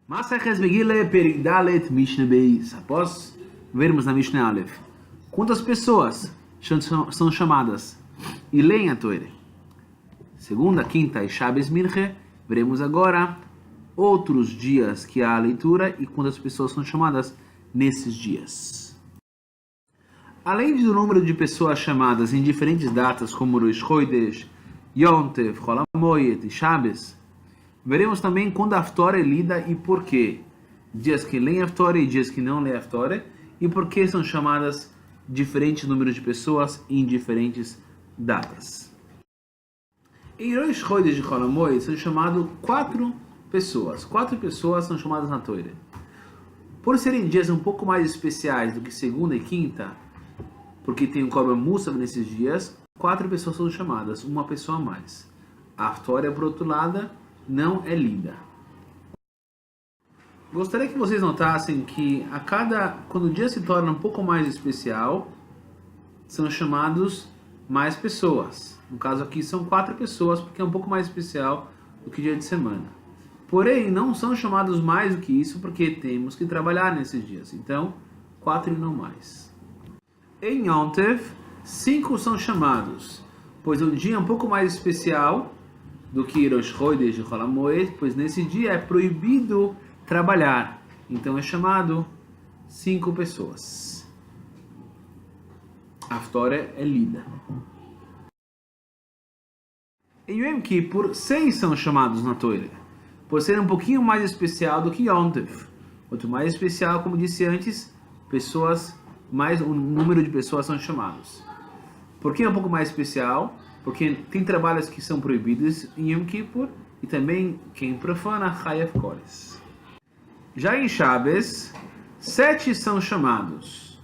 Maseches Megillah Perek Dalet Mishnah Beis. Após vermos na Mishnah Aleph, quantas pessoas são chamadas e leem a Torá? Segunda, quinta e Shabbos Minche. Veremos agora outros dias que há a leitura e quantas pessoas são chamadas nesses dias. Além do número de pessoas chamadas em diferentes datas, como Rosh Chodesh, Yom Tov, Chol HaMoed e Shabbos, veremos também quando a Torá é lida e por quê. Dias que leem a Torá e dias que não leem a Torá, e por que são chamadas diferentes números de pessoas em diferentes datas. Em Rosh Chodesh e Chol HaMoed são chamadas quatro pessoas. Quatro pessoas são chamadas na Torá. Por serem dias um pouco mais especiais do que segunda e quinta, porque tem um Korban Musaf nesses dias, quatro pessoas são chamadas, uma pessoa a mais. A Torá, por outro lado, não é lida. Gostaria que vocês notassem que quando o dia se torna um pouco mais especial, são chamados mais pessoas. No caso aqui são quatro pessoas, porque é um pouco mais especial do que dia de semana. Porém, não são chamados mais do que isso, porque temos que trabalhar nesses dias. Então, quatro e não mais. Em Yom Tov, 5 são chamados, pois um dia é um pouco mais especial do que Rosh Chodesh e Chol HaMoed, pois nesse dia é proibido trabalhar. Então é chamado 5 pessoas. A Torá é lida. Em Yom Kippur, 6 são chamados na Torá, por ser um pouquinho mais especial do que Yom Tov. Quanto mais especial, como disse antes, mais um número de pessoas são chamados. Por que é um pouco mais especial? Porque tem trabalhos que são proibidos em Yom Kippur e também quem profana Chayav Kores. Já em Shabbos, 7 são chamados,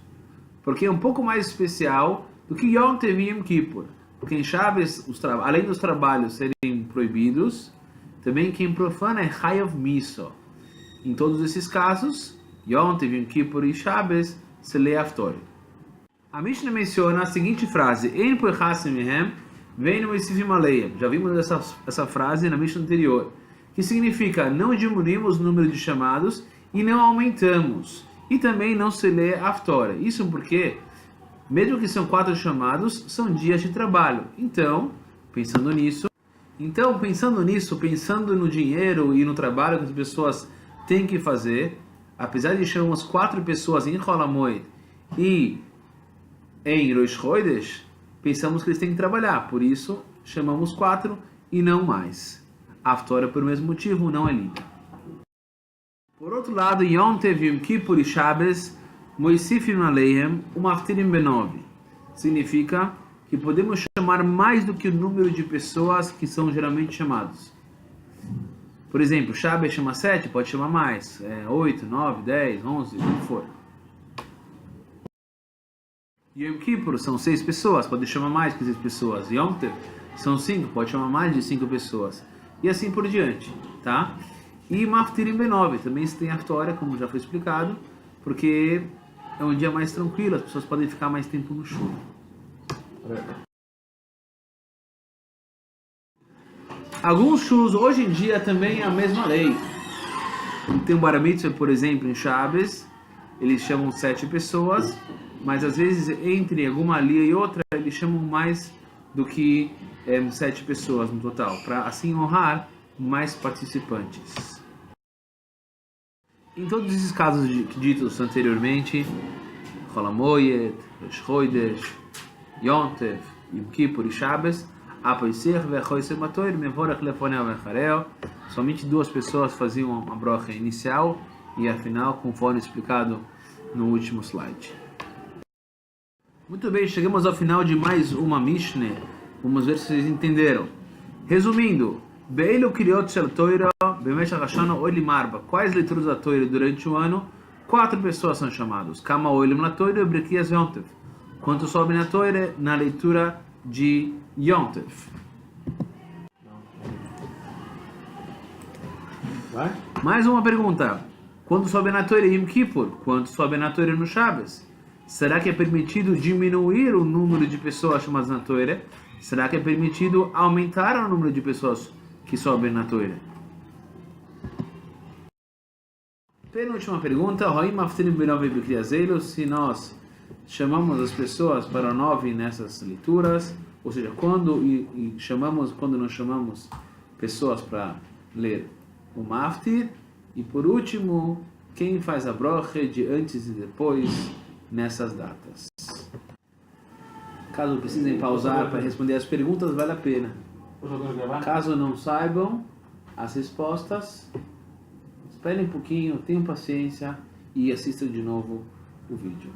porque é um pouco mais especial do que Yom Tov e Yom Kippur. Porque em Shabbos, além dos trabalhos serem proibidos, também quem profana é Chayav Miso. Em todos esses casos, Yom Tov, Yom Kippur e Shabbos, se lê a Torá. A Mishnah menciona a seguinte frase: En poichasim mehem, veinu moisifim aleihem. Já vimos essa frase na Mishnah anterior, que significa não diminuímos o número de chamados e não aumentamos. E também não se lê a Torá. Isso porque, mesmo que são 4 chamados, são dias de trabalho. Então, pensando nisso, pensando no dinheiro e no trabalho que as pessoas têm que fazer, apesar de chamarmos 4 pessoas em Chol HaMoed e em Rosh Chodesh, pensamos que eles têm que trabalhar, por isso chamamos 4 e não mais. A Torá, por mesmo motivo, não é lida. Por outro lado, Yom Tov, Yom Kippur e Shabbos, Moisifim Aleihem, Umaftirim Benov. Significa que podemos chamar mais do que o número de pessoas que são geralmente chamados. Por exemplo, Shabbos chama 7, pode chamar mais. 8, 9, 10, 11, o que for. Yom Kippur são 6 pessoas, pode chamar mais que 6 pessoas. Yom Tov são 5, pode chamar mais de 5 pessoas. E assim por diante, tá? E Maftirim Benov, também se tem a Torá, como já foi explicado, porque é um dia mais tranquilo, as pessoas podem ficar mais tempo no chuva. Alguns shuls hoje em dia também é a mesma lei. Tem um bar mitzvah, por exemplo, em Shabbos, eles chamam 7 pessoas, mas às vezes entre alguma alia e outra eles chamam mais do que 7 pessoas no total, para assim honrar mais participantes. Em todos esses casos ditos anteriormente, Chol HaMoed, Rosh Chodesh, Yom Tov, Yom Kippur e Shabbos, somente 2 pessoas faziam a brocha inicial e a final, conforme explicado no último slide. Muito bem, chegamos ao final de mais uma Mishnah. Vamos ver se vocês entenderam. Resumindo, quais leituras da Torá durante o ano? 4 pessoas são chamadas. Kama olim na Torá e Brekias Yom Tov. Quanto sobe na Torá na leitura de Yom Tov. Mais uma pergunta. Quando sobe na Torá em Yom Kippur? Quanto sobe na Torá no Shabbos? Será que é permitido diminuir o número de pessoas chamadas na Torá? Será que é permitido aumentar o número de pessoas que sobem na Torá? Penúltima pergunta, se nós chamamos as pessoas para o 9 nessas leituras, ou seja, quando não chamamos pessoas para ler o Maftir, e por último, quem faz a broche de antes e depois nessas datas. Caso precisem pausar para responder as perguntas, vale a pena. Caso não saibam as respostas, esperem um pouquinho, tenham paciência e assistam de novo o vídeo.